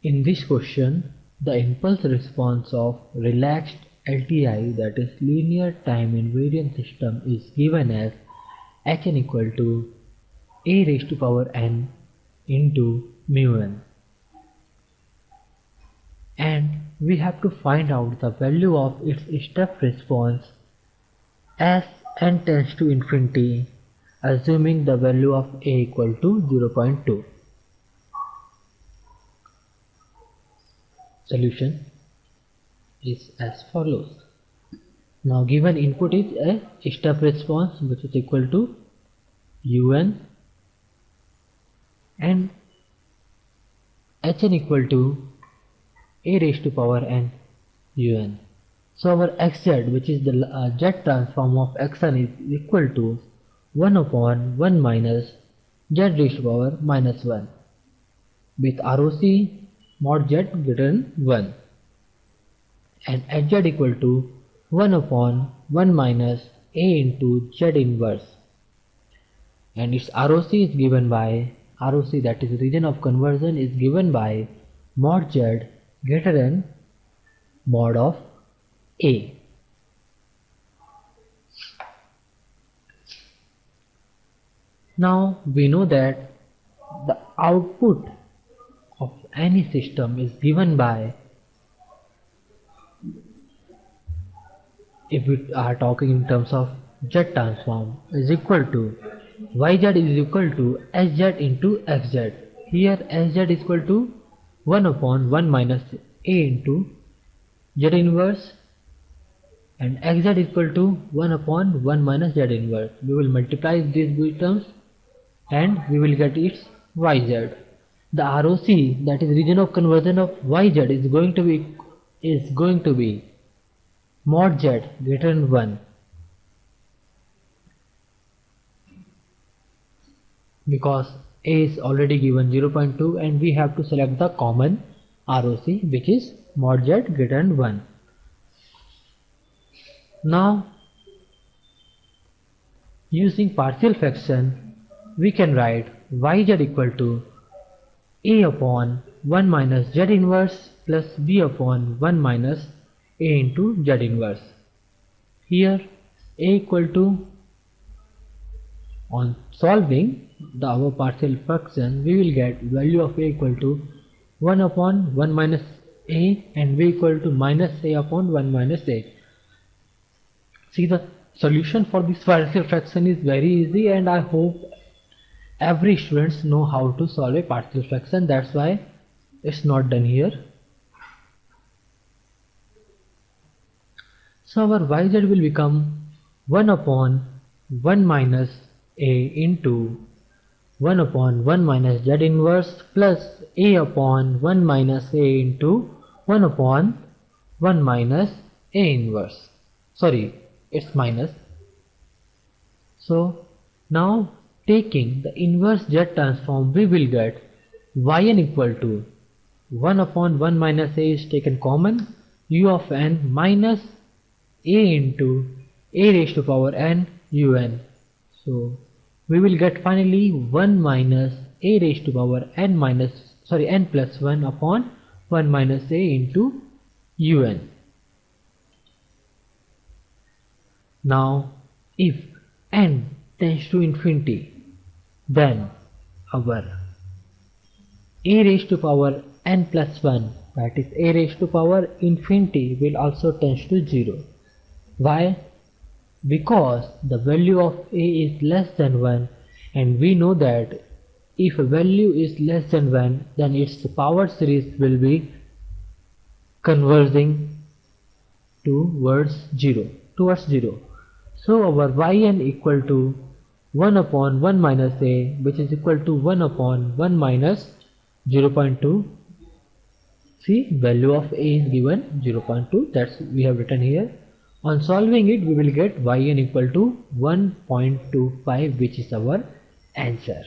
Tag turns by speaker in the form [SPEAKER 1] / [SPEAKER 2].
[SPEAKER 1] In this question, the impulse response of relaxed LTI, that is linear time invariant system, is given as Hn equal to a raised to power n into mu n, and we have to find out the value of its step response as n tends to infinity, assuming the value of a equal to 0.2. Solution is as follows. Now given input is a step response which is equal to un and Hn equal to a raised to power n un. So our xz, which is the z transform of xn, is equal to 1 upon 1 minus z raised to power minus 1 with ROC mod z greater than 1, and hz equal to 1 upon 1 minus a into z inverse, and its ROC is given by ROC, that is region of conversion, is given by mod z greater than mod of a. Now we know that the output of any system is given by, if we are talking in terms of z transform, is equal to yz is equal to sz into fz. Here sz is equal to 1 upon 1 minus a into z inverse, and xz is equal to 1 upon 1 minus z inverse. We will multiply these two terms and we will get its yz. The ROC, that is region of conversion of yz, is going to be mod z greater than 1, because a is already given 0.2 and we have to select the common ROC, which is mod z greater than 1. Now using partial fraction, we can write yz equal to a upon 1 minus z inverse plus b upon 1 minus a into z inverse. Here a equal to, on solving our partial fraction, we will get value of a equal to 1 upon 1 minus a and b equal to minus a upon 1 minus a. See, the solution for this partial fraction is very easy, and I hope every students know how to solve a partial fraction. That's why it's not done here. So our yz will become 1 upon 1 minus a into 1 upon 1 minus z inverse plus a upon 1 minus a into 1 upon 1 minus a inverse. Sorry, it's minus. So now taking the inverse z transform, we will get yn equal to 1 upon 1 minus a is taken common, u of n minus a into a raised to power n un. So we will get finally 1 minus a raised to power n plus 1 upon 1 minus a into un. Now if n tends to infinity, then our a raised to power n plus 1, that is a raised to power infinity, will also tend to 0. Why? Because the value of a is less than 1, and we know that if a value is less than 1, then its power series will be converging towards 0. So our yn equal to 1 upon 1 minus a, which is equal to 1 upon 1 minus 0.2. See, value of a is given 0.2, that's we have written here. On solving it, we will get yn equal to 1.25, which is our answer.